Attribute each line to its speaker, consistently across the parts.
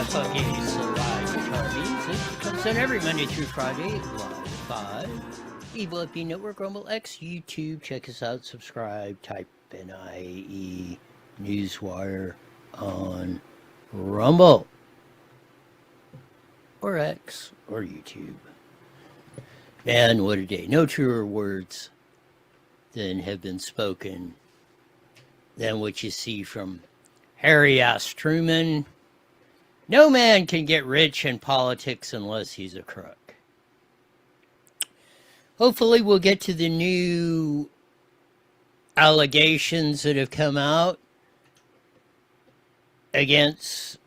Speaker 1: funky slide guitar music. It comes on every Monday through Friday, live 5. Evil FB Network, Rumble X, YouTube. Check us out, subscribe, type NIE Newswire on Rumble or X or YouTube. Man, what a day. No truer words than have been spoken than what you see from Harry S. Truman. No man can get rich in politics unless he's a crook. Hopefully we'll get to the new allegations that have come out against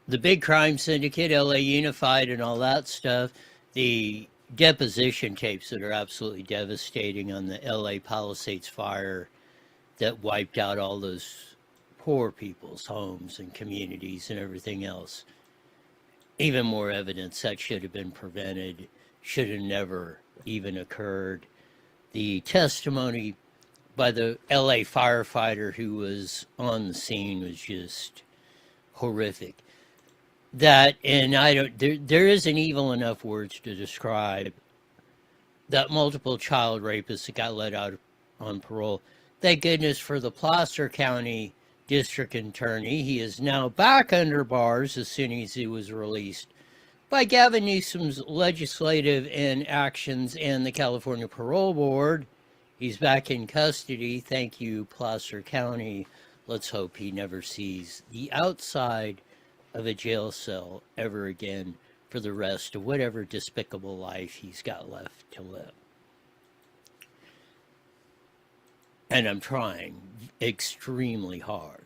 Speaker 1: the big crime syndicate, LA Unified, and all that stuff. The deposition tapes that are absolutely devastating on the LA Palisades fire that wiped out all those poor people's homes and communities and everything else. Even more evidence that should have been prevented, should have never even occurred. The testimony by the LA firefighter who was on the scene was just horrific. That, and there isn't evil enough words to describe that multiple child rapists that got let out on parole. Thank goodness for the Placer County District Attorney. He is now back under bars as soon as he was released by Gavin Newsom's legislative actions and the California Parole Board. He's back in custody. Thank you, Placer County. Let's hope he never sees the outside of a jail cell ever again for the rest of whatever despicable life he's got left to live. And I'm trying extremely hard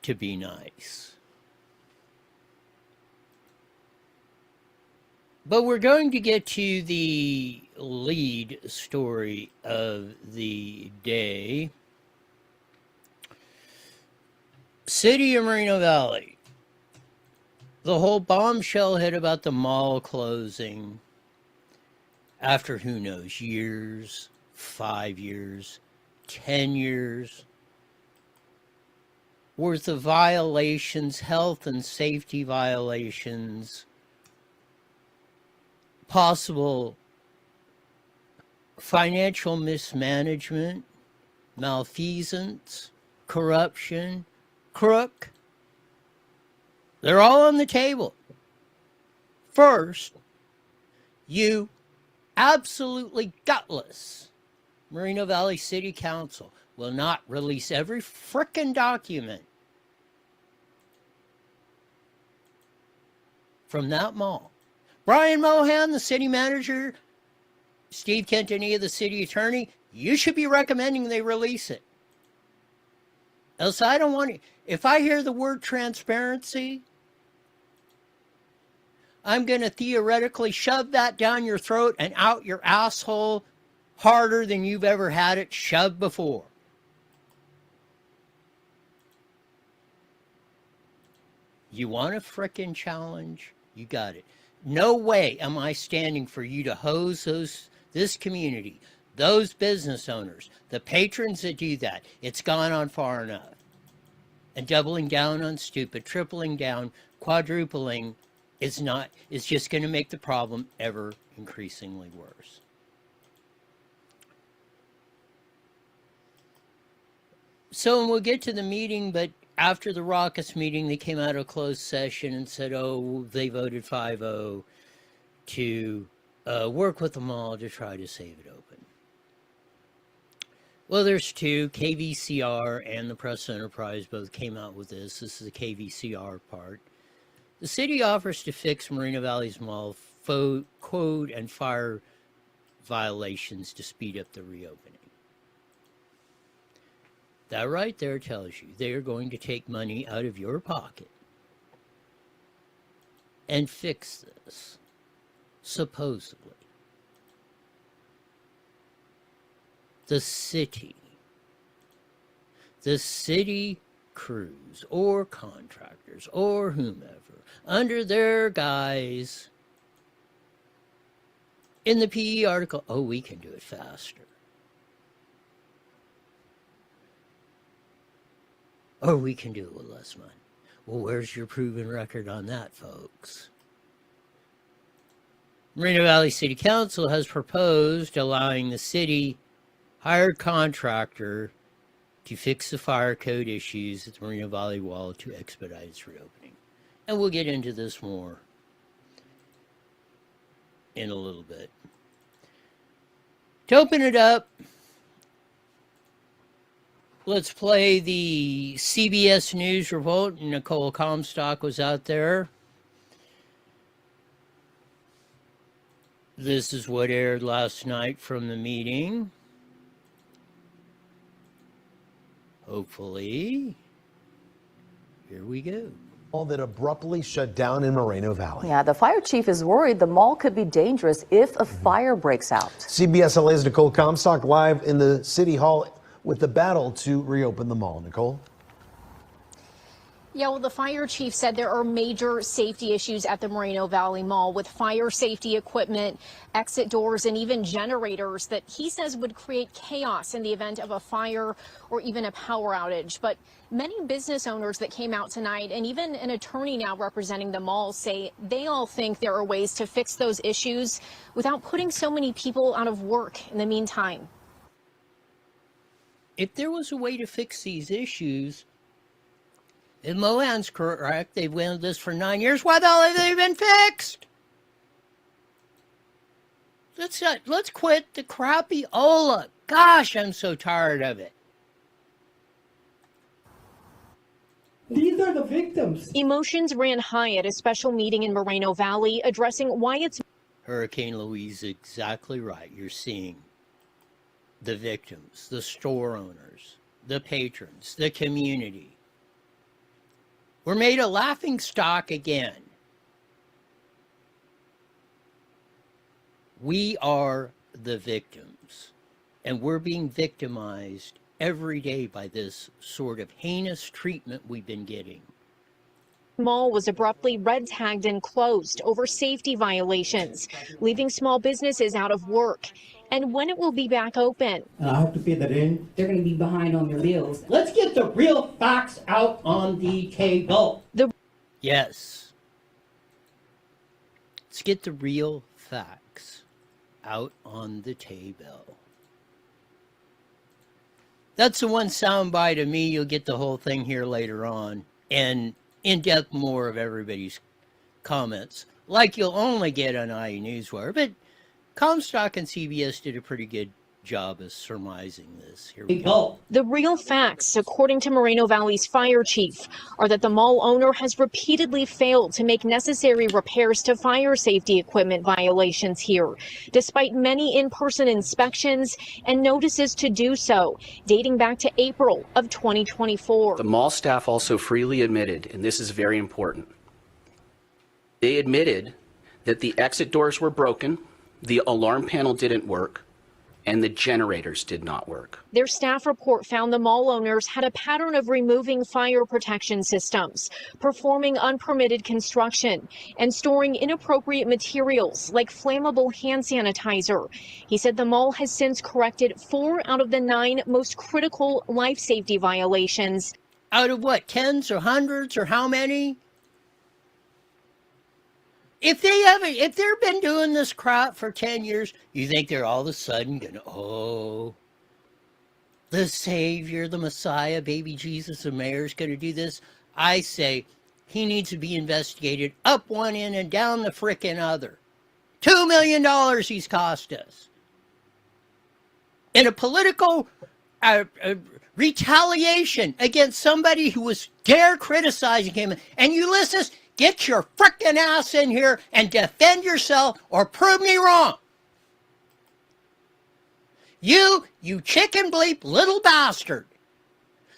Speaker 1: to be nice. But we're going to get to the lead story of the day. City of Moreno Valley. The whole bombshell hit about the mall closing after who knows, years, 5 years, 10 years worth of violations, health and safety violations, possible financial mismanagement, malfeasance, corruption, crook. They're all on the table. First, you absolutely gutless Moreno Valley City Council will not release every frickin' document from that mall. Brian Mohan, the city manager, Steve Quintanilla, the city attorney, you should be recommending they release it. Else I don't want to. If I hear the word transparency, I'm going to theoretically shove that down your throat and out your asshole harder than you've ever had it shoved before. You want a frickin' challenge? You got it. No way am I standing for you to hose this community, those business owners, the patrons that do that. It's gone on far enough. And doubling down on stupid, tripling down, quadrupling is just going to make the problem ever increasingly worse. So we'll get to the meeting, but after the raucous meeting, they came out of closed session and said, oh, they voted 5-0 to work with them all to try to save it open. Well, there's two, KVCR and the Press Enterprise both came out with this. This is the KVCR part. The city offers to fix Moreno Valley's mall code and fire violations to speed up the reopening. That right there tells you they are going to take money out of your pocket and fix this, supposedly. The city crews or contractors or whomever, under their guise, in the PE article, oh, we can do it faster. Or we can do it with less money. Well, where's your proven record on that, folks? Moreno Valley City Council has proposed allowing the city hired contractor to fix the fire code issues at the Moreno Valley Wall to expedite its reopening. And we'll get into this more in a little bit. To open it up, let's play the CBS News report. Nicole Comstock was out there. This is what aired last night from the meeting. Hopefully. Here we go.
Speaker 2: Mall that abruptly shut down in Moreno Valley.
Speaker 3: Yeah, the fire chief is worried the mall could be dangerous if a fire breaks out.
Speaker 2: CBS LA's Nicole Comstock live in the City Hall with the battle to reopen the mall. Nicole?
Speaker 4: Yeah, well, the fire chief said there are major safety issues at the Moreno Valley Mall with fire safety equipment, exit doors, and even generators that he says would create chaos in the event of a fire or even a power outage. But many business owners that came out tonight, and even an attorney now representing the mall, say they all think there are ways to fix those issues without putting so many people out of work in the meantime.
Speaker 1: If there was a way to fix these issues, if Mohan's correct, they've wanted this for 9 years. Why the hell have they been fixed? Let's quit the crappy-ola. Gosh, I'm so tired of it.
Speaker 5: These are the victims.
Speaker 4: Emotions ran high at a special meeting in Moreno Valley addressing why it's
Speaker 1: Hurricane Louise is exactly right. You're seeing the victims, the store owners, the patrons, the community. We're made a laughing stock again. We are the victims, and we're being victimized every day by this sort of heinous treatment we've been getting.
Speaker 4: mall was abruptly red tagged and closed over safety violations, leaving small businesses out of work. And when it will be back open.
Speaker 5: I have to pay the rent.
Speaker 6: They're going to be behind on their bills.
Speaker 7: Let's get the real facts out on the table.
Speaker 1: Yes. Let's get the real facts out on the table. That's the one soundbite of me. You'll get the whole thing here later on. And in-depth more of everybody's comments. Like you'll only get on IE Newswire. But Comstock and CBS did a pretty good job of surmising this. Here we go.
Speaker 4: The real facts, according to Moreno Valley's fire chief, are that the mall owner has repeatedly failed to make necessary repairs to fire safety equipment violations here, despite many in-person inspections and notices to do so, dating back to April of 2024.
Speaker 8: The mall staff also freely admitted, and this is very important, they admitted that the exit doors were broken, the alarm panel didn't work, and the generators did not work.
Speaker 4: Their staff report found the mall owners had a pattern of removing fire protection systems, performing unpermitted construction, and storing inappropriate materials like flammable hand sanitizer. He said the mall has since corrected 4 out of the 9 most critical life safety violations.
Speaker 1: Out of what, tens or hundreds or how many? If they've been doing this crap for 10 years, you think they're all of a sudden gonna, the Savior, the Messiah, baby Jesus, the mayor's gonna do this? I say he needs to be investigated up one end and down the frickin' other. $2 million he's cost us. In a political retaliation against somebody who was dare criticizing him. And Ulysses, get your frickin' ass in here and defend yourself or prove me wrong. You chicken bleep little bastard.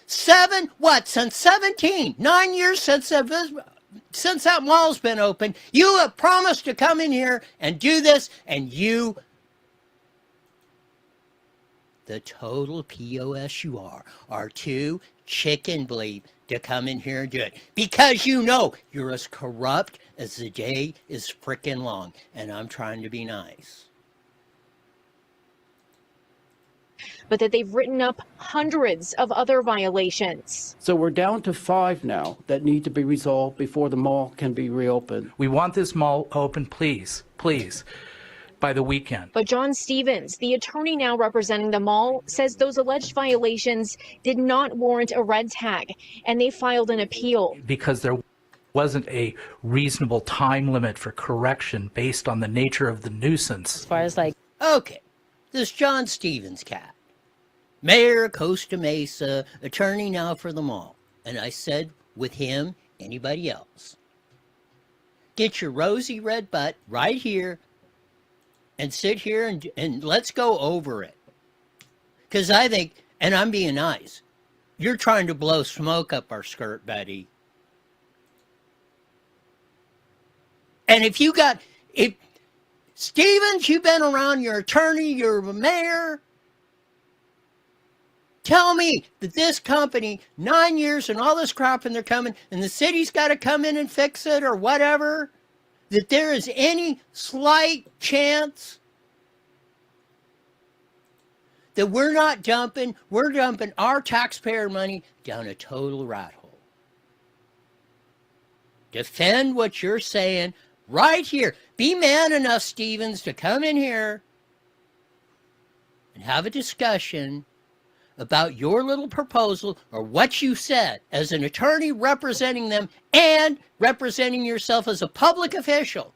Speaker 1: Since 17, 9 years since that mall's been open, you have promised to come in here and do this, and you, the total POS you are too chicken bleep to come in here and do it. Because you know you're as corrupt as the day is frickin' long. And I'm trying to be nice.
Speaker 4: but that they've written up hundreds of other violations.
Speaker 9: So we're down to 5 now that need to be resolved before the mall can be reopened.
Speaker 10: We want this mall open, please, please, by the weekend.
Speaker 4: But John Stevens, the attorney now representing the mall, says those alleged violations did not warrant a red tag, and they filed an appeal.
Speaker 10: Because there wasn't a reasonable time limit for correction based on the nature of the nuisance.
Speaker 6: As far as like,
Speaker 1: Okay, this John Stevens cat, mayor of Costa Mesa, attorney now for the mall. And I said, with him, anybody else, get your rosy red butt right here and sit here and let's go over it. Because I think, and I'm being nice, you're trying to blow smoke up our skirt, buddy. And if Stevens, you've been around, you're attorney, you're a mayor. Tell me that this company, 9 years and all this crap, and they're coming, and the city's got to come in and fix it or whatever, that there is any slight chance that we're dumping our taxpayer money down a total rat hole. Defend what you're saying right here. Be man enough, Stevens, to come in here and have a discussion about your little proposal or what you said as an attorney representing them and representing yourself as a public official.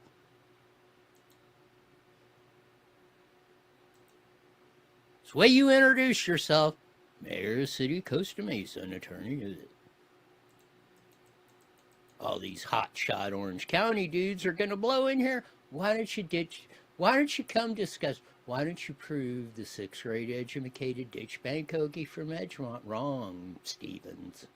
Speaker 1: It's the way you introduce yourself, Mayor of City of Costa Mesa, an attorney. All these hotshot Orange County dudes are going to blow in here. Why don't you come discuss? Why don't you prove the 6th grade educated ditch bank hoagie from Edgemont wrong, Stevens?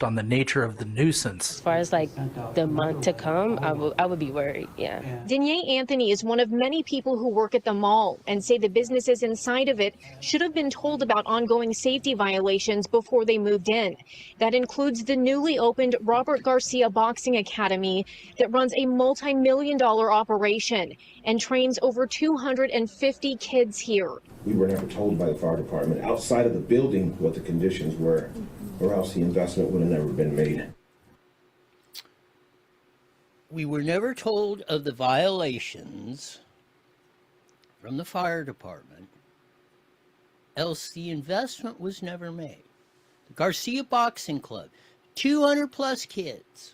Speaker 10: On the nature of the nuisance.
Speaker 6: as far as like the month to come, I would be worried. Yeah.
Speaker 4: Danae Anthony is one of many people who work at the mall and say the businesses inside of it should have been told about ongoing safety violations before they moved in. That includes the newly opened Robert Garcia Boxing Academy that runs a multi-million-dollar operation and trains over 250 kids here.
Speaker 11: We were never told by the fire department outside of the building what the conditions were, or else the investment would have never been made.
Speaker 1: We were never told of the violations from the fire department, else the investment was never made. The Garcia Boxing Club, 200 plus kids,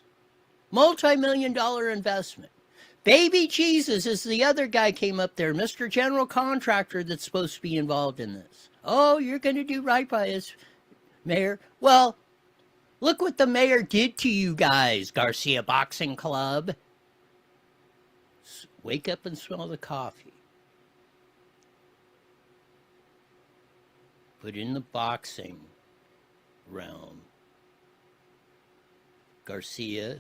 Speaker 1: multi-million-dollar investment. Baby Jesus is the other guy came up there, Mr. General Contractor that's supposed to be involved in this. Oh, you're going to do right by us, Mayor. Well, look what the mayor did to you guys, Garcia Boxing Club. Wake up and smell the coffee. Put in the boxing realm. Garcia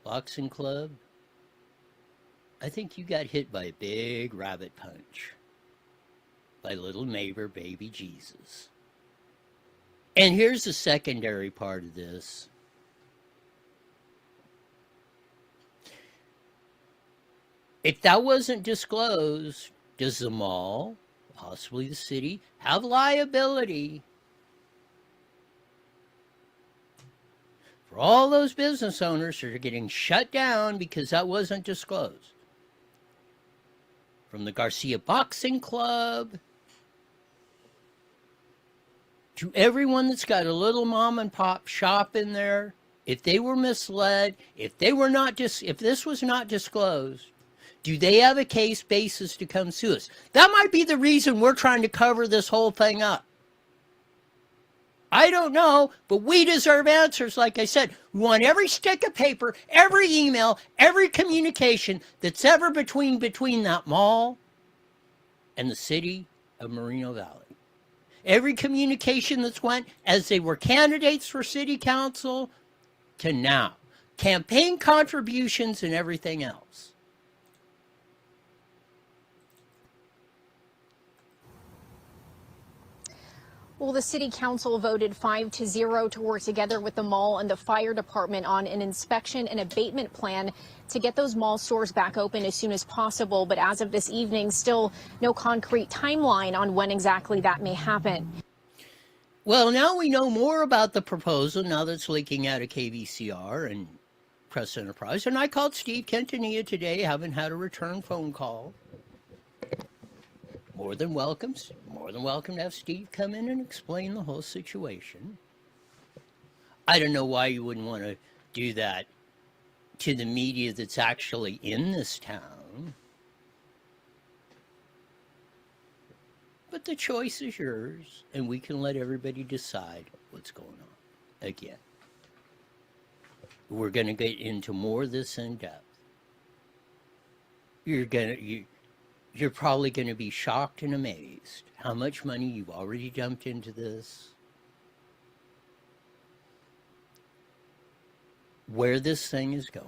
Speaker 1: Boxing Club. I think you got hit by a big rabbit punch by little neighbor baby Jesus. And here's the secondary part of this. If that wasn't disclosed, does the mall, possibly the city, have liability for all those business owners that are getting shut down because that wasn't disclosed? From the Garcia Boxing Club to everyone that's got a little mom and pop shop in there, if they were misled, if this was not disclosed, do they have a case basis to come sue us? That might be the reason we're trying to cover this whole thing up. I don't know, but we deserve answers. Like I said, we want every stick of paper, every email, every communication that's ever between that mall and the city of Moreno Valley. Every communication that's went as they were candidates for city council to now. Campaign contributions and everything else.
Speaker 4: Well, the city council voted 5-0 to work together with the mall and the fire department on an inspection and abatement plan to get those mall stores back open as soon as possible. But as of this evening, still no concrete timeline on when exactly that may happen.
Speaker 1: Well, now we know more about the proposal now that's leaking out of KVCR and Press Enterprise. And I called Steve Quintanilla today, haven't had a return phone call. More than welcome to have Steve come in and explain the whole situation. I don't know why you wouldn't want to do that to the media that's actually in this town. But the choice is yours, and we can let everybody decide what's going on. Again, we're going to get into more of this in depth. You're probably going to be shocked and amazed how much money you've already dumped into this, where this thing is going.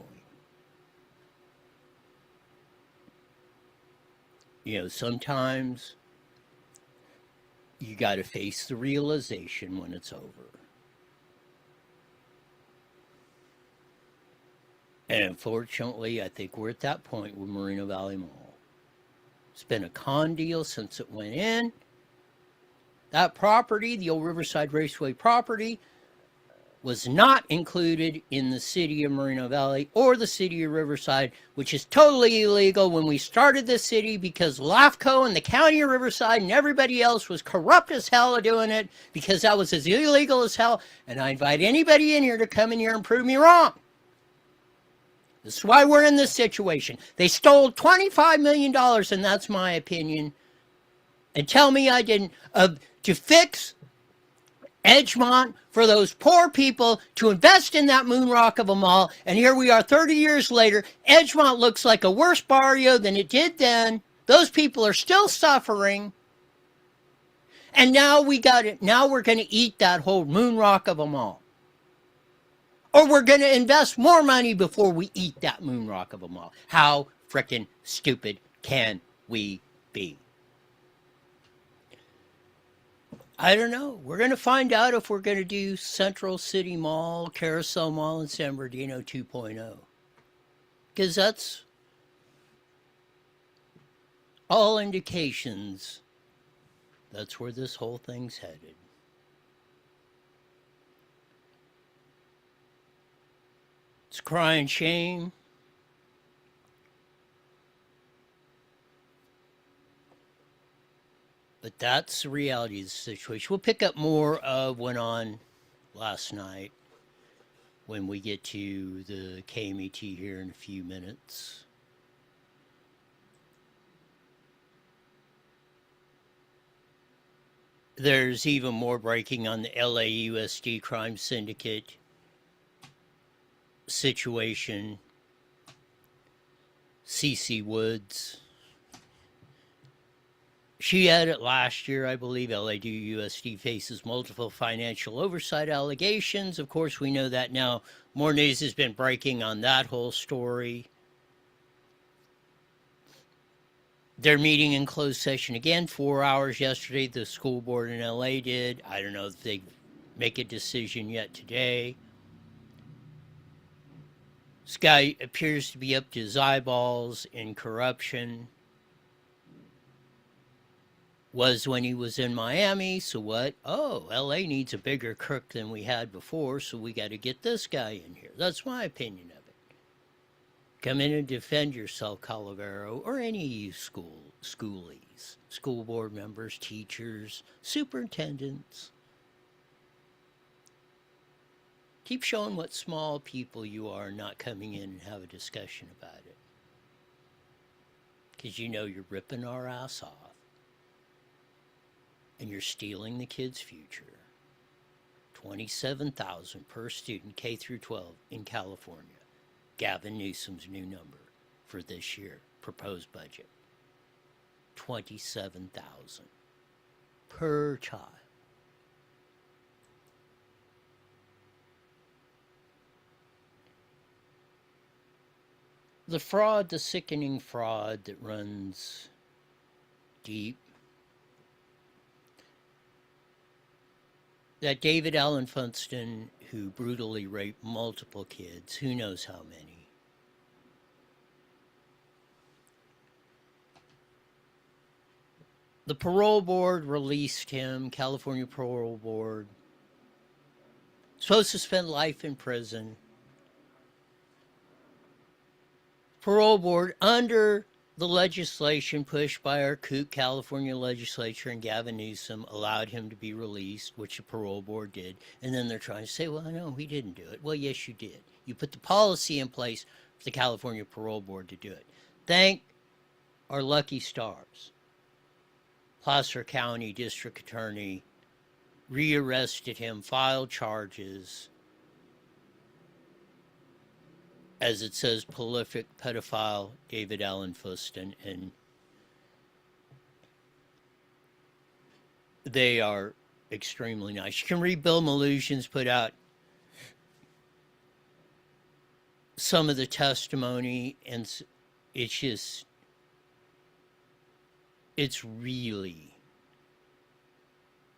Speaker 1: You know, sometimes you got to face the realization when it's over. And unfortunately, I think we're at that point with Moreno Valley Mall. It's been a con deal since it went in. That property, the old Riverside Raceway property, was not included in the city of Moreno Valley or the city of Riverside, which is totally illegal when we started this city because LAFCO and the county of Riverside and everybody else was corrupt as hell at doing it because that was as illegal as hell. And I invite anybody in here to come in here and prove me wrong. This is why we're in this situation. They stole $25 million, and that's my opinion. And tell me I didn't. To fix Edgemont for those poor people, to invest in that moon rock of a mall. And here we are 30 years later. Edgemont looks like a worse barrio than it did then. Those people are still suffering. And now we got it. Now we're going to eat that whole moon rock of a mall. Or we're going to invest more money before we eat that moon rock of a mall. How frickin' stupid can we be? I don't know. We're going to find out if we're going to do Central City Mall, Carousel Mall, and San Bernardino 2.0. Because that's all indications that's where this whole thing's headed. It's crying shame. But that's the reality of the situation. We'll pick up more of what went on last night when we get to the KMET here in a few minutes. There's even more breaking on the LAUSD crime syndicate situation. CC Woods. She had it last year, I believe. LAUSD faces multiple financial oversight allegations. Of course, we know that now. More news has been breaking on that whole story. They're meeting in closed session again, 4 hours yesterday. The school board in LA did. I don't know if they make a decision yet today. This guy appears to be up to his eyeballs in corruption. Was when he was in Miami, so what? Oh, LA needs a bigger crook than we had before, so we got to get this guy in here. That's my opinion of it. Come in and defend yourself, Calavero, or any of you schoolies, school board members, teachers, superintendents. Keep showing what small people you are, not coming in and have a discussion about it. Because you know you're ripping our ass off. And you're stealing the kids' future. $27,000 per student, K through 12 in California. Gavin Newsom's new number for this year, proposed budget. $27,000 per child. The fraud, the sickening fraud that runs deep That David Allen Funston, who brutally raped multiple kids, who knows how many. The parole board released him, California Parole Board. Supposed to spend life in prison. Parole board, under the legislation pushed by our kook California legislature and Gavin Newsom, allowed him to be released, which the parole board did. And then they're trying to say, well, no, we didn't do it. Well, yes, you did. You put the policy in place for the California Parole Board to do it. Thank our lucky stars. Placer County District Attorney rearrested him, filed charges. As it says, prolific pedophile David Allen Funston, and they are extremely nice. You can read Bill Malusian's put out some of the testimony, and it's just, it's really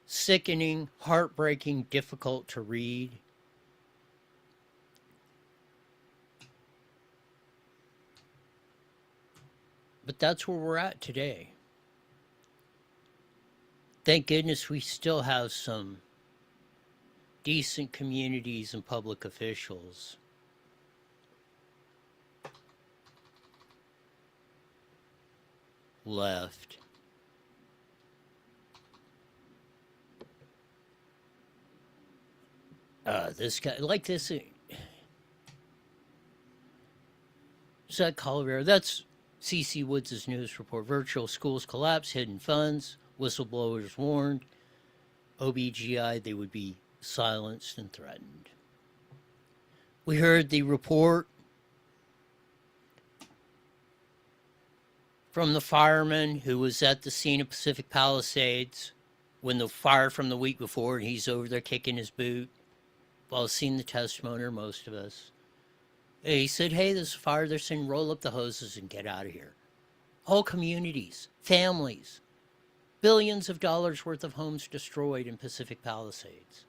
Speaker 1: sickening, heartbreaking, difficult to read. But that's where we're at today. Thank goodness we still have some decent communities and public officials left. This guy, like this, is that Colorado? That's C.C. Woods' news report. Virtual schools collapse, hidden funds, whistleblowers warned. OBGI, they would be silenced and threatened. We heard the report from the fireman who was at the scene of Pacific Palisades when the fire from the week before, and he's over there kicking his boot. Well, seen the testimony, or most of us. He said, hey, there's a fire. They're saying, roll up the hoses and get out of here. Whole communities, families, billions of dollars worth of homes destroyed in Pacific Palisades.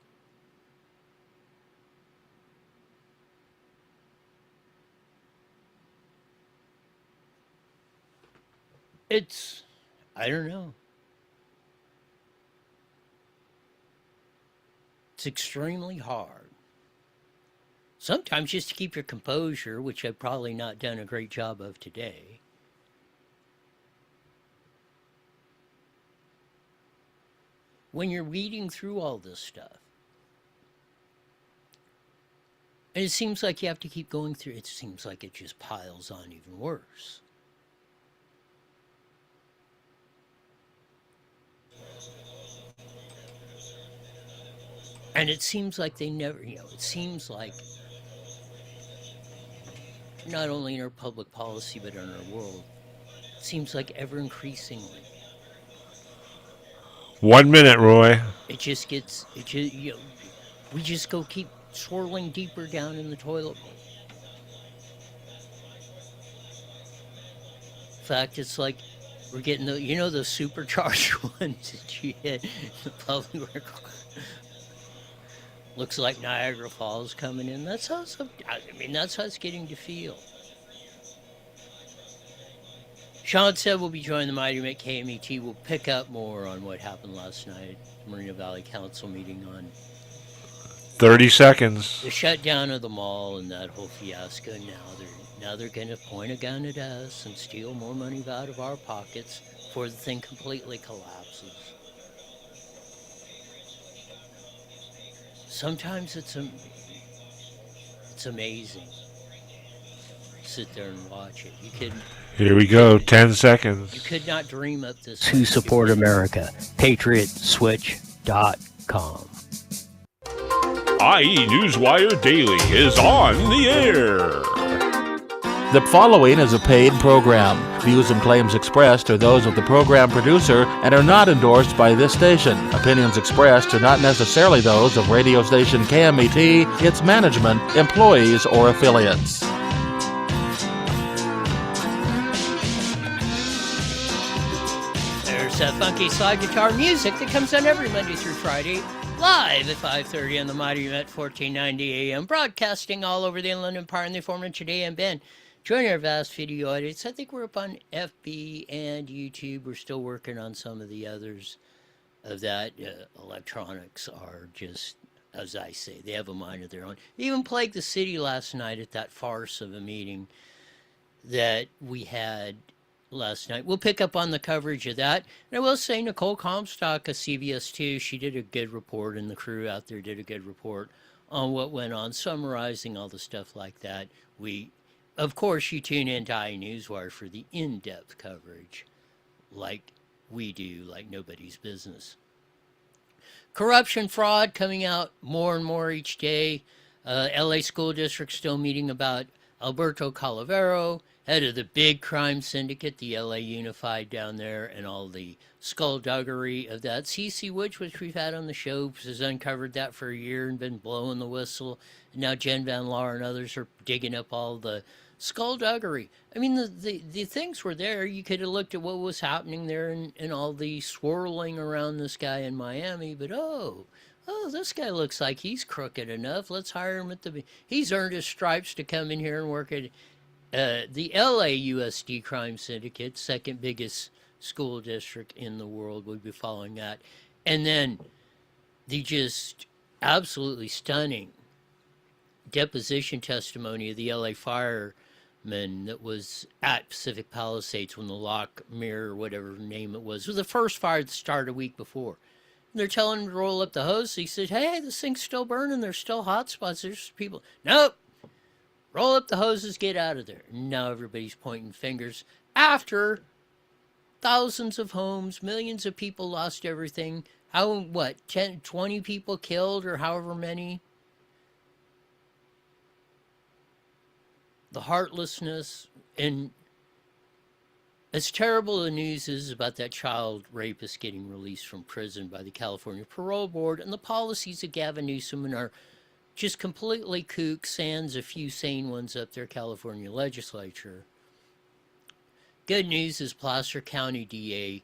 Speaker 1: It's, I don't know. It's extremely hard. Sometimes just to keep your composure, which I've probably not done a great job of today. When you're reading through all this stuff. And it seems like you have to keep going through. It seems like it just piles on even worse. And it seems like they never, it seems like not only in our public policy, but in our world, it seems like ever increasingly.
Speaker 12: 1 minute, Roy.
Speaker 1: It just gets, we just go keep swirling deeper down in the toilet bowl. In fact, it's like we're getting the supercharged ones that you hit in the public work. Looks like Niagara Falls coming in. That's how that's how it's getting to feel. Sean said we'll be joining the Mighty Mitt KMET. We'll pick up more on what happened last night at Moreno Valley Council meeting on
Speaker 12: 30 seconds.
Speaker 1: the shutdown of the mall and that whole fiasco. Now they're going to point a gun at us and steal more money out of our pockets before the thing completely collapses. Sometimes it's amazing. Sit there and watch it.
Speaker 12: Here we go, 10 seconds.
Speaker 1: You could not dream up this.
Speaker 13: To support America, PatriotSwitch.com.
Speaker 12: IE Newswire Daily is on the air.
Speaker 14: The following is a paid program. Views and claims expressed are those of the program producer and are not endorsed by this station. Opinions expressed are not necessarily those of radio station KMET, its management, employees, or affiliates.
Speaker 1: There's that funky slide guitar music that comes on every Monday through Friday Live at 5:30 on the Mighty Met 1490 AM, broadcasting all over the Inland Empire and the former today. And Ben, join our vast video audience. I think we're up on FB and YouTube. We're still working on some of the others of that. Electronics are just, as I say, they have a mind of their own. They even plagued the city last night at that farce of a meeting that we had last night. We'll pick up on the coverage of that. And I will say Nicole Comstock of CBS 2, she did a good report, and the crew out there did a good report on what went on, summarizing all the stuff like that. Of course, you tune into iNewsWire for the in-depth coverage like we do, like nobody's business. Corruption, fraud coming out more and more each day. LA School District still meeting about Alberto Calavero, head of the big crime syndicate, the LA Unified down there, and all the skullduggery of that. CC Woods, which we've had on the show, has uncovered that for a year and been blowing the whistle. And now Jen Van Laar and others are digging up all the skullduggery. I mean, the things were there. You could have looked at what was happening there and all the swirling around this guy in Miami, but oh, this guy looks like he's crooked enough. Let's hire him he's earned his stripes to come in here and work at the LAUSD crime syndicate, second biggest school district in the world. We'll be following that. And then the just absolutely stunning deposition testimony of the LA fireman that was at Pacific Palisades when the Lock Mirror, whatever name it was the first fire that started a week before. They're telling him to roll up the hose. He said, hey, this thing's still burning. There's still hot spots. There's people. Nope. Roll up the hoses, get out of there. Now everybody's pointing fingers. After thousands of homes, millions of people lost everything. 10, 20 people killed or however many? The heartlessness. And as terrible the news is about that child rapist getting released from prison by the California Parole Board, and the policies of Gavin Newsom are just completely kook, sans a few sane ones up there, California legislature. Good news is Placer County DA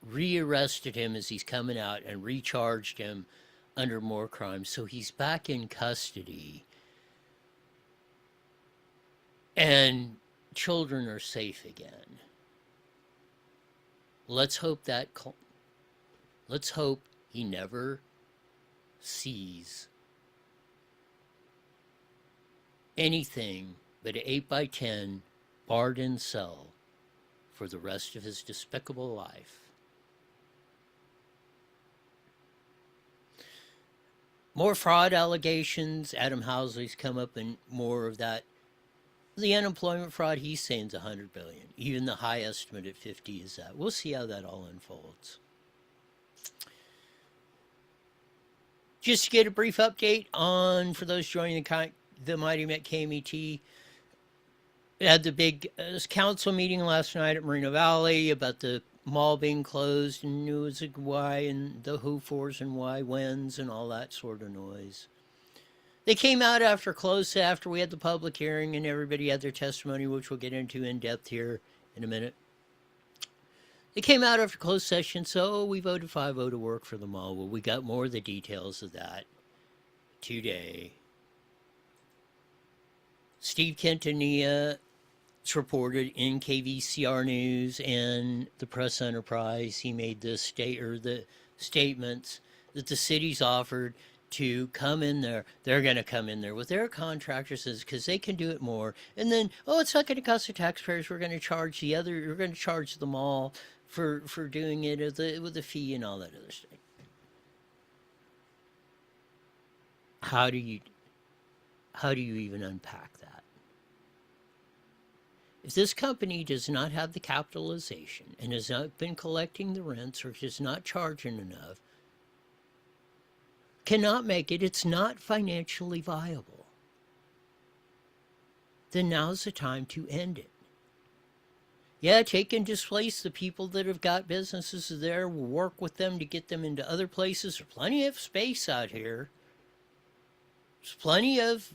Speaker 1: rearrested him as he's coming out and recharged him under more crimes. So he's back in custody. And children are safe again. Let's hope he never sees anything but an 8x10 barred-in cell for the rest of his despicable life. More fraud allegations. Adam Housley's come up in more of that. The unemployment fraud, he's saying is $100 billion. Even the high estimate at 50 is that. We'll see how that all unfolds. Just to get a brief update on, for those joining the Mighty Met KMET, we had the big council meeting last night at Moreno Valley about the mall being closed and news of why and the who fors and why whens and all that sort of noise. They came out after we had the public hearing and everybody had their testimony, which we'll get into in depth here in a minute. They came out after closed session, so we voted 5-0 to work for the mall. Well, we got more of the details of that today. Steve Quintanilla reported in KVCR News and the Press Enterprise. He made the statements that the city's offered to come in there. They're going to come in there with their contractors because they can do it more. And then, it's not going to cost the taxpayers. We're going to charge we're going to charge the mall for doing it with a fee and all that other stuff. How do you even unpack that? If this company does not have the capitalization and has not been collecting the rents or is not charging enough, cannot make it, it's not financially viable, then now's the time to end it. Yeah, take and displace the people that have got businesses there, work with them to get them into other places. There's plenty of space out here. There's plenty of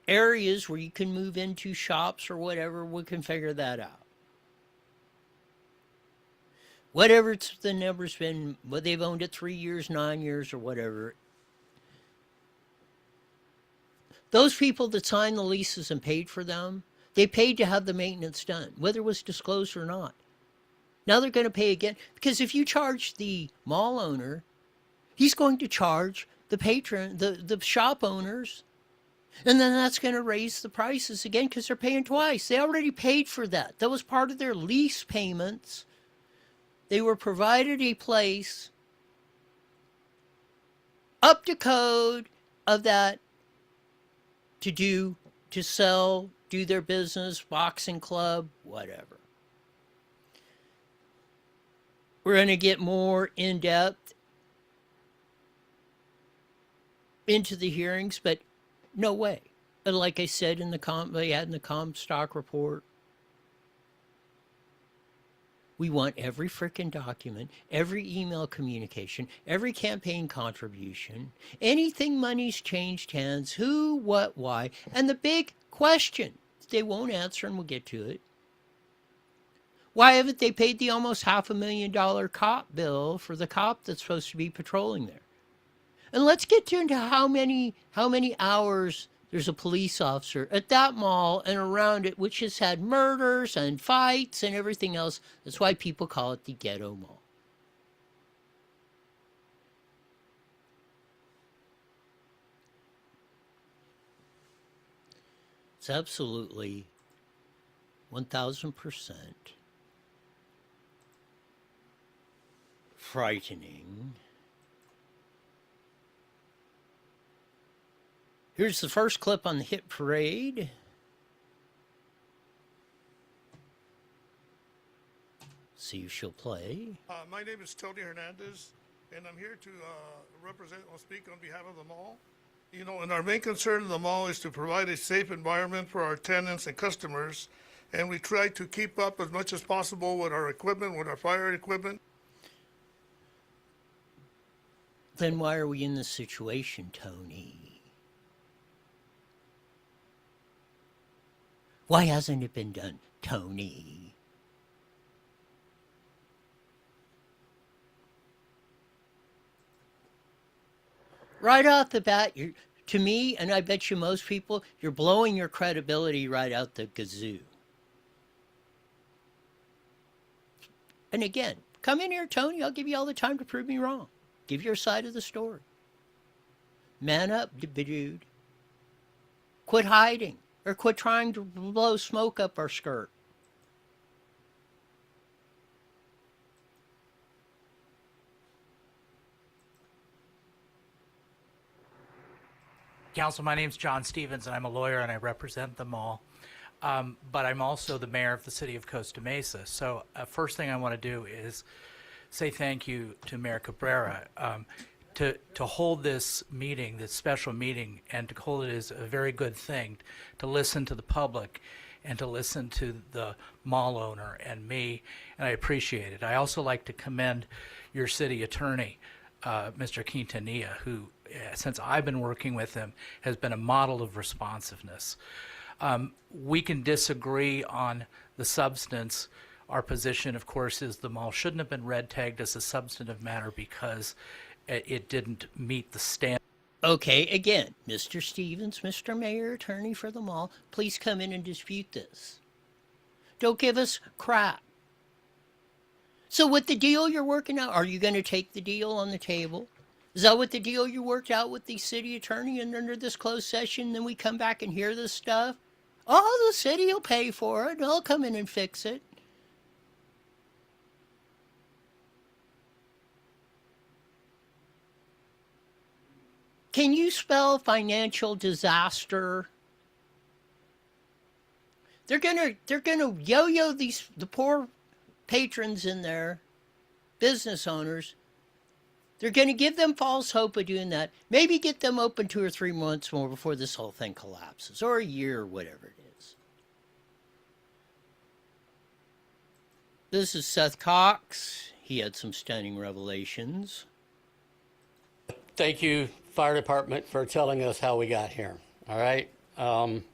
Speaker 1: areas where you can move into shops or whatever. We can figure that out. Whatever the number's been, whether they've owned it 3 years, 9 years, or whatever, those people that signed the leases and paid for them, they paid to have the maintenance done, whether it was disclosed or not. Now they're going to pay again, because if you charge the mall owner, he's going to charge the patron, the shop owners, and then that's going to raise the prices again because they're paying twice. They already paid for that. That was part of their lease payments. They were provided a place up to code of that to sell, do their business, boxing club, whatever. We're going to get more in depth into the hearings, but no way. And like I said in the Comstock report, we want every frickin' document, every email communication, every campaign contribution, anything money's changed hands, who, what, why, and the big question they won't answer, and we'll get to it. Why haven't they paid the almost $500,000 cop bill for the cop that's supposed to be patrolling there? And let's get into how many hours there's a police officer at that mall and around it, which has had murders and fights and everything else. That's why people call it the ghetto mall. It's absolutely 1,000% frightening. Here's the first clip on the hit parade. See if she'll play.
Speaker 13: My name is Tony Hernandez, and I'm here to represent or speak on behalf of the mall. You know, and our main concern in the mall is to provide a safe environment for our tenants and customers, and we try to keep up as much as possible with our equipment, with our fire equipment.
Speaker 1: Then why are we in this situation, Tony? Why hasn't it been done, Tony? Right off the bat, to me, and I bet you most people, you're blowing your credibility right out the gazoo. And again, come in here, Tony. I'll give you all the time to prove me wrong. Give your side of the story. Man up, dude. Quit hiding. Or quit trying to blow smoke up our skirt.
Speaker 10: Council, my name's John Stevens, and I'm a lawyer, and I represent the mall. But I'm also the mayor of the city of Costa Mesa. So first thing I want to do is say thank you to Mayor Cabrera. To hold this meeting, this special meeting, and to hold it is a very good thing, to listen to the public and to listen to the mall owner and me, and I appreciate it. I also like to commend your city attorney, Mr. Quintanilla, who, since I've been working with him, has been a model of responsiveness. We can disagree on the substance. Our position, of course, is the mall shouldn't have been red tagged as a substantive matter because it didn't meet the standard.
Speaker 1: Okay, again, Mr. Stevens, Mr. Mayor, attorney for the mall, please come in and dispute this. Don't give us crap. So with the deal you're working out, are you going to take the deal on the table? Is that what the deal you worked out with the city attorney and under this closed session, then we come back and hear this stuff? Oh, the city will pay for it. They'll come in and fix it. Can you spell financial disaster? They're gonna yo-yo the poor patrons in there, business owners. They're gonna give them false hope of doing that. Maybe get them open 2 or 3 months more before this whole thing collapses, or a year, or whatever it is. This is Seth Cox. He had some stunning revelations.
Speaker 15: Thank you, Fire Department, for telling us how we got here, all right? And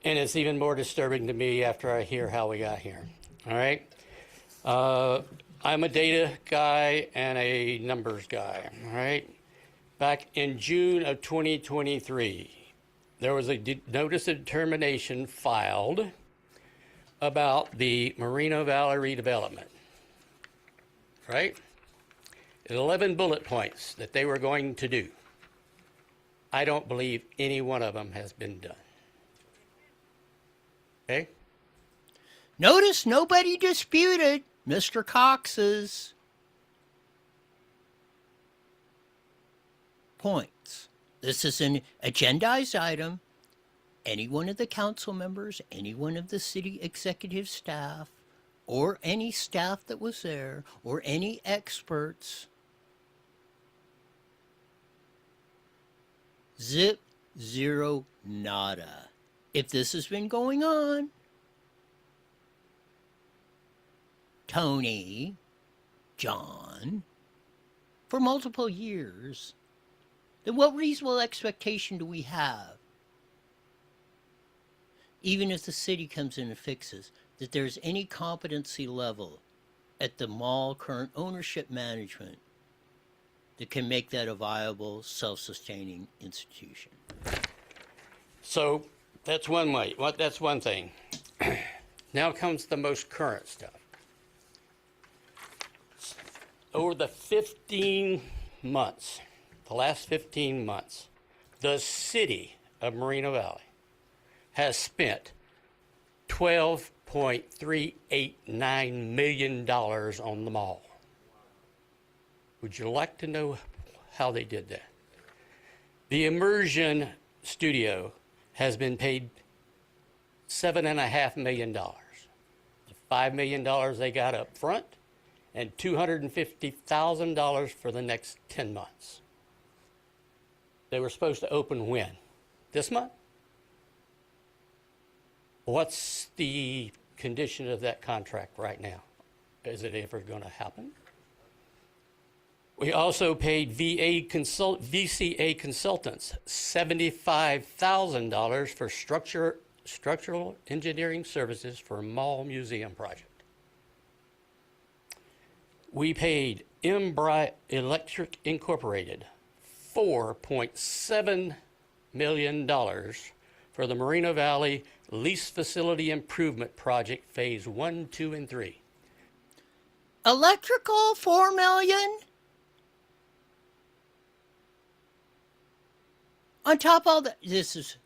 Speaker 15: it's even more disturbing to me after I hear how we got here, all right? I'm a data guy and a numbers guy, all right? back in June of 2023, there was a notice of determination filed about the Moreno Valley redevelopment, right? 11 bullet points that they were going to do. I don't believe any one of them has been done. Okay?
Speaker 1: Notice nobody disputed Mr. Cox's points. This is an agendized item. Any one of the council members, any one of the city executive staff, or any staff that was there, or any experts, zip, zero, nada. If this has been going on, Tony, John, for multiple years, then what reasonable expectation do we have, even if the city comes in and fixes, that there's any competency level at the mall current ownership management that can make that a viable, self-sustaining institution?
Speaker 15: So that's one way. That's one thing. Now comes the most current stuff. Over the 15 months, the last 15 months, the city of Moreno Valley has spent $12.389 million on the mall. Would you like to know how they did that? The immersion studio has been paid $7.5 million. The $5 million they got up front, and $250,000 for the next 10 months. They were supposed to open when? This month? What's the condition of that contract right now? Is it ever going to happen? We also paid VCA consultants $75,000 for structural engineering services for a mall museum project. We paid Embry Electric Incorporated $4.7 million for the Moreno Valley Lease Facility Improvement Project Phase 1, 2, and 3.
Speaker 1: Electrical, $4 million? On top of all that, this is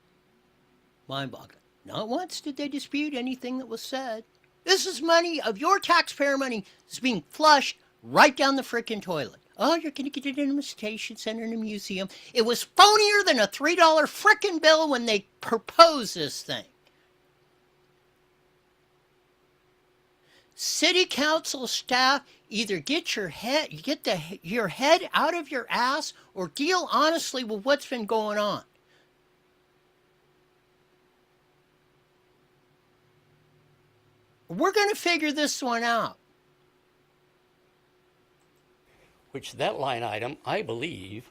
Speaker 1: mind-boggling. Not once did they dispute anything that was said. This is money of your taxpayer money that's being flushed right down the frickin' toilet. Oh, you're going to get it in a station center in a museum. It was phonier than a $3 frickin' bill when they proposed this thing. City council staff, either get your head out of your ass or deal honestly with what's been going on. We're going to figure this one out.
Speaker 15: Which that line item, I believe,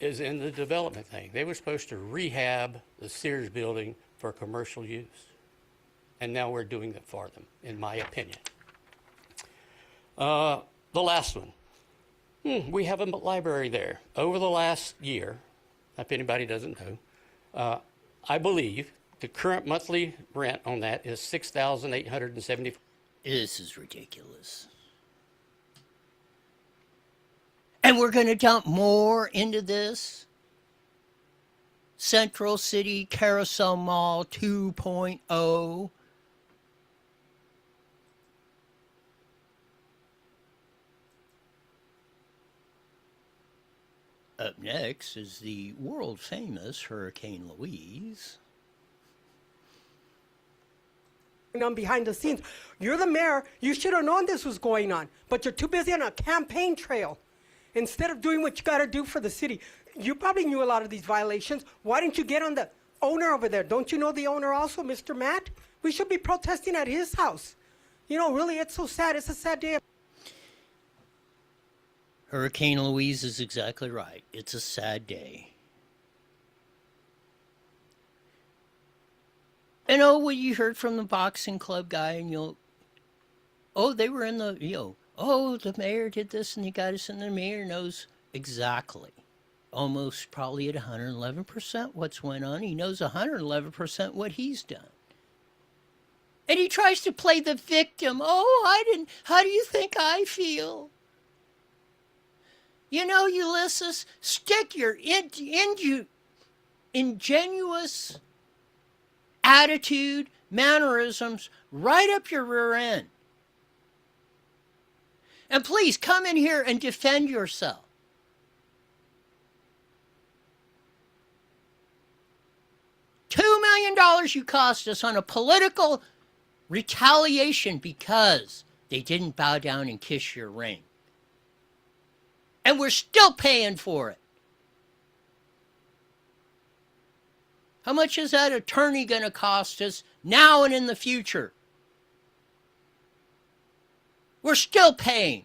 Speaker 15: is in the development thing. They were supposed to rehab the Sears building for commercial use. And now we're doing it for them, in my opinion. The last one. We have a library there. Over the last year, if anybody doesn't know, I believe the current monthly rent on that is $6,870.
Speaker 1: This is ridiculous. And we're going to dump more into this? Central City Carousel Mall 2.0. Up next is the world-famous Hurricane Louise.
Speaker 16: On behind the scenes. You're the mayor. You should have known this was going on, but you're too busy on a campaign trail. Instead of doing what you got to do for the city, you probably knew a lot of these violations. Why didn't you get on the owner over there? Don't you know the owner also, Mr. Matt? We should be protesting at his house. You know, really, it's so sad. It's a sad day.
Speaker 1: Hurricane Louise is exactly right. It's a sad day. And oh, what you heard from the boxing club guy, and they were in the, the mayor did this and he got us, and the mayor knows exactly almost probably at 111% what's went on. He knows 111% what he's done. And he tries to play the victim. Oh, I didn't. How do you think I feel? You know, Ulysses, stick your ingenuous attitude, mannerisms right up your rear end. And please come in here and defend yourself. $2 million you cost us on a political retaliation because they didn't bow down and kiss your ring. And we're still paying for it. How much is that attorney going to cost us now and in the future? We're still paying.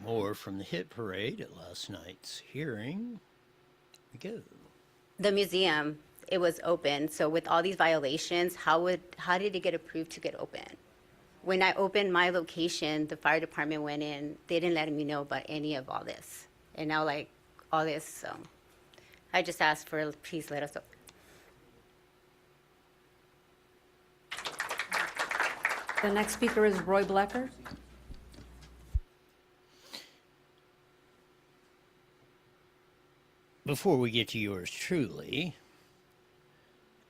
Speaker 1: More from the hit parade at last night's hearing. Here we go.
Speaker 17: The museum, it was open. So with all these violations, how did it get approved to get open? When I opened my location, the fire department went in. They didn't let me know about any of all this. And now, like, all this, so I just asked for, please let us open.
Speaker 3: The next speaker is Roy Blecker.
Speaker 1: Before we get to yours truly,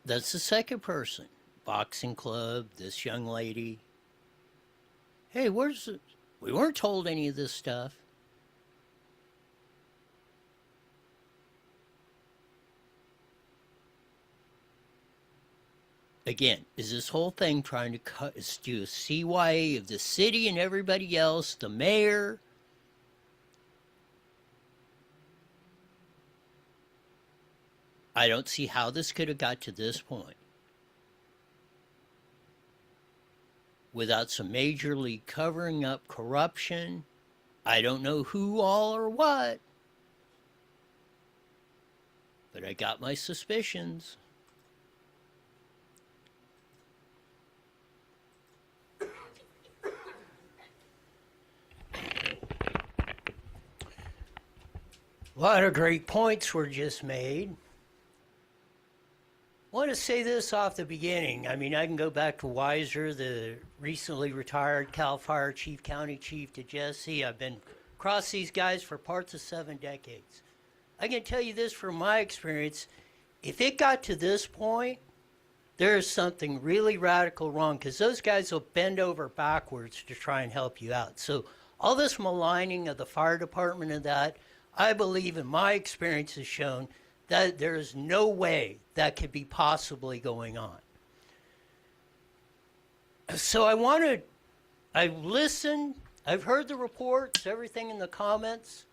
Speaker 1: that's the second person. Boxing club, this young lady. Hey, where's the... We weren't told any of this stuff. Again, is this whole thing trying to do a CYA of the city and everybody else, the mayor? I don't see how this could have got to this point without some majorly covering up corruption. I don't know who all or what, but I got my suspicions. A lot of great points were just made. I want to say this off the beginning. I mean, I can go back to Weiser, the recently retired CAL FIRE chief, county chief, to Jesse. I've been across these guys for parts of 7 decades. I can tell you this from my experience. If it got to this point, there is something really radical wrong, because those guys will bend over backwards to try and help you out. So all this maligning of the fire department and that, I believe in my experience has shown that there is no way that could be possibly going on. So I've listened, I've heard the reports, everything in the comments.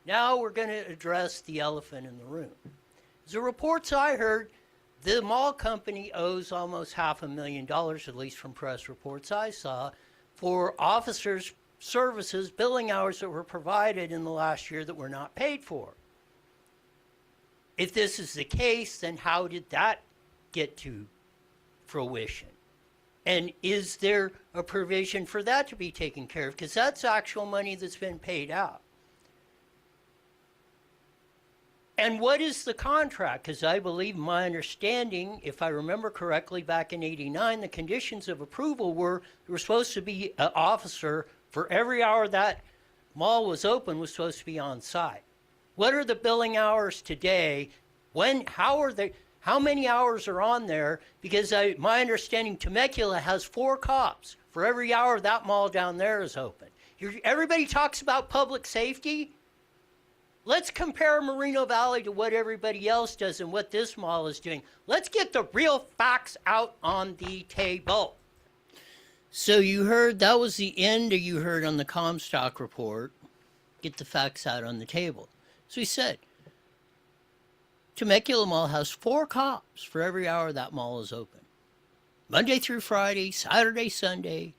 Speaker 1: Now we're going to address the elephant in the room. The reports I heard, the mall company owes almost $500,000, at least from press reports I saw, for officers' services, billing hours that were provided in the last year that were not paid for. If this is the case, then how did that get to fruition? And is there a provision for that to be taken care of? Because that's actual money that's been paid out. And what is the contract? Because I believe my understanding, if I remember correctly, back in '89, the conditions of approval were there was supposed to be an officer for every hour that mall was open was supposed to be on site. What are the billing hours today? How many hours are on there? Because my understanding, Temecula has 4 cops for every hour that mall down there is open. Everybody talks about public safety. Let's compare Moreno Valley to what everybody else does and what this mall is doing. Let's get the real facts out on the table. So you heard, that was the end that you heard on the Comstock report. Get the facts out on the table. So he said, Temecula Mall has 4 cops for every hour that mall is open. Monday through Friday, Saturday, Sunday.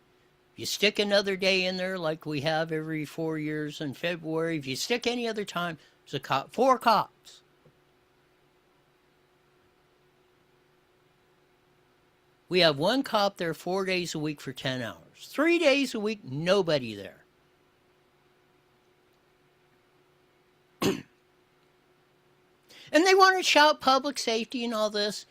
Speaker 1: If you stick another day in there like we have every 4 years in February, if you stick any other time, There's a cop, 4 cops. We have 1 cop there 4 days a week for 10 hours. 3 days a week, nobody there. And they want to shout public safety and all this.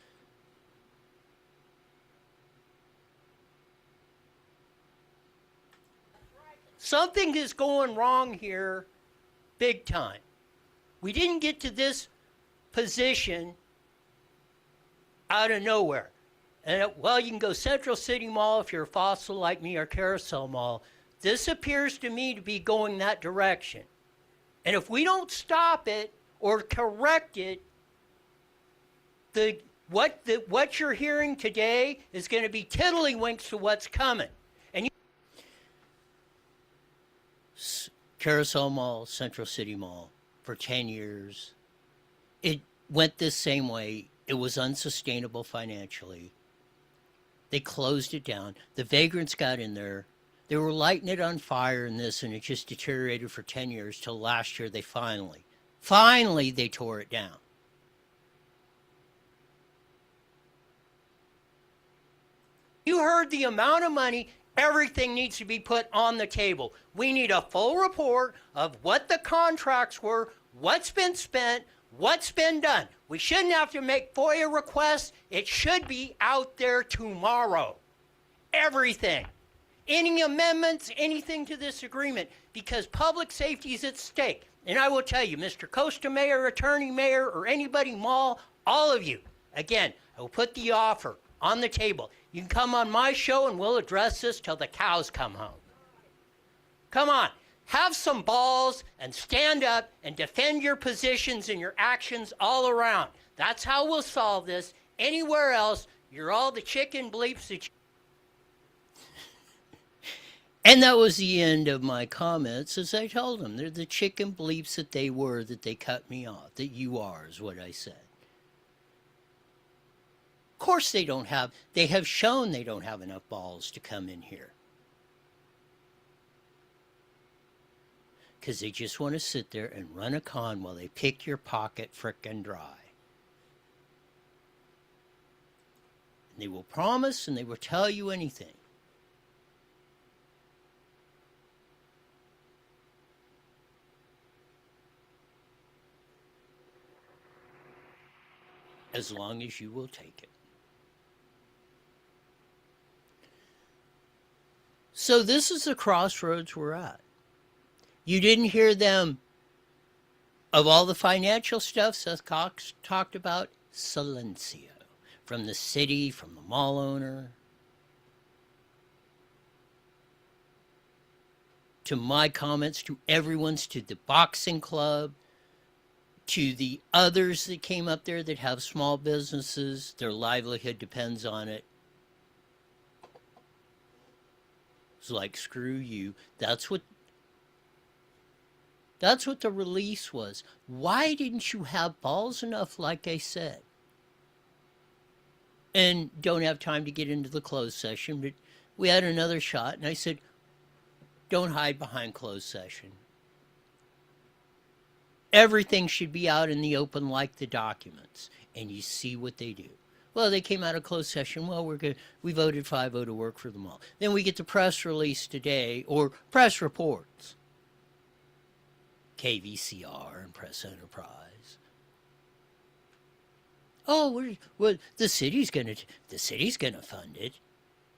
Speaker 1: Something is going wrong here big time. We didn't get to this position out of nowhere. And well, you can go Central City Mall if you're a fossil like me, or Carousel Mall. This appears to me to be going that direction. And if we don't stop it or correct it, what you're hearing today is going to be tiddlywinks to what's coming. And Carousel Mall, Central City Mall, for 10 years, it went this same way. It was unsustainable financially. They closed it down. The vagrants got in there. They were lighting it on fire and this, and it just deteriorated for 10 years till last year they finally they tore it down. You heard the amount of money. Everything needs to be put on the table. We need a full report of what the contracts were, what's been spent, what's been done. We shouldn't have to make FOIA requests. It should be out there tomorrow. Everything. Any amendments, anything to this agreement, because public safety is at stake. And I will tell you, Mr. Costa Mayor, Attorney Mayor, or anybody, Mall, all of you, again, I will put the offer on the table. You can come on my show and we'll address this till the cows come home. Come on, have some balls and stand up and defend your positions and your actions all around. That's how we'll solve this. Anywhere else, you're all the chicken bleeps that you... And that was the end of my comments, as I told them. They're the chicken bleeps that they were, that they cut me off, that you are, is what I said. Of course they have shown they don't have enough balls to come in here. Because they just want to sit there and run a con while they pick your pocket frickin' dry. And they will promise and they will tell you anything. As long as you will take it. So this is the crossroads we're at. You didn't hear them, of all the financial stuff Seth Cox talked about, silencio. From the city, from the mall owner, to my comments, to everyone's, to the boxing club, to the others that came up there that have small businesses, their livelihood depends on it. It's like, screw you. That's what the release was. Why didn't you have balls enough, like I said? And don't have time to get into the closed session, but we had another shot, and I said, don't hide behind closed session. Everything should be out in the open like the documents, and you see what they do. Well, they came out of closed session. Well, we voted 5-0 to work for them all. Then we get the press release today, or press reports. KVCR and Press Enterprise. Oh, the city's gonna fund it.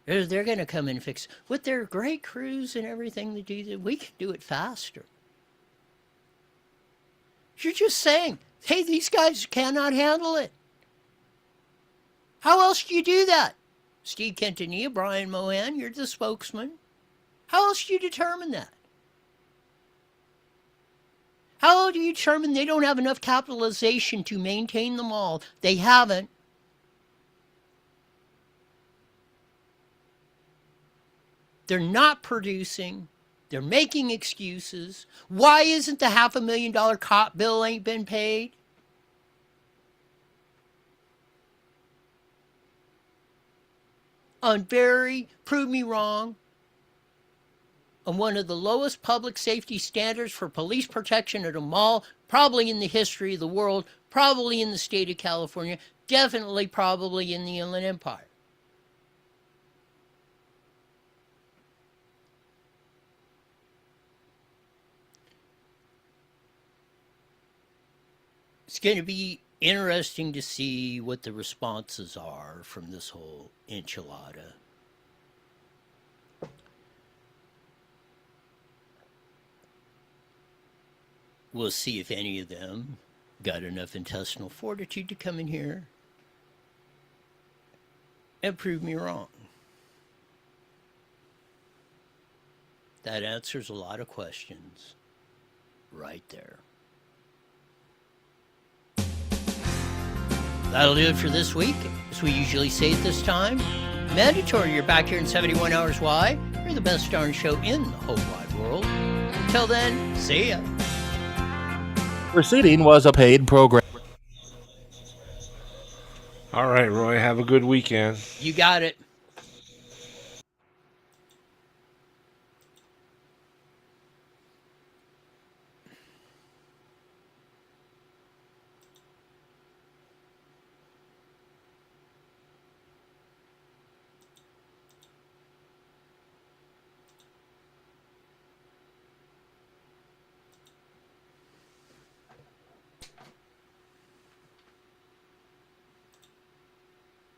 Speaker 1: They're gonna come and fix it. With their great crews and everything they do. We can do it faster. You're just saying, hey, these guys cannot handle it. How else do you do that? Steve Quintanilla, Brian Mohan, you're the spokesman. How else do you determine that? How do you determine they don't have enough capitalization to maintain them all? They haven't. They're not producing. They're making excuses. Why isn't the $500,000 cop bill ain't been paid? Prove me wrong. on one of the lowest public safety standards for police protection at a mall, probably in the history of the world, probably in the state of California, definitely probably in the Inland Empire. It's going to be interesting to see what the responses are from this whole enchilada. We'll see if any of them got enough intestinal fortitude to come in here and prove me wrong. That answers a lot of questions right there. That'll do it for this week. As we usually say at this time, mandatory, you're back here in 71 Hours Why. You're the best darn show in the whole wide world. Until then, see ya.
Speaker 14: Proceeding was a paid program.
Speaker 18: All right, Roy, have a good weekend.
Speaker 1: You got it.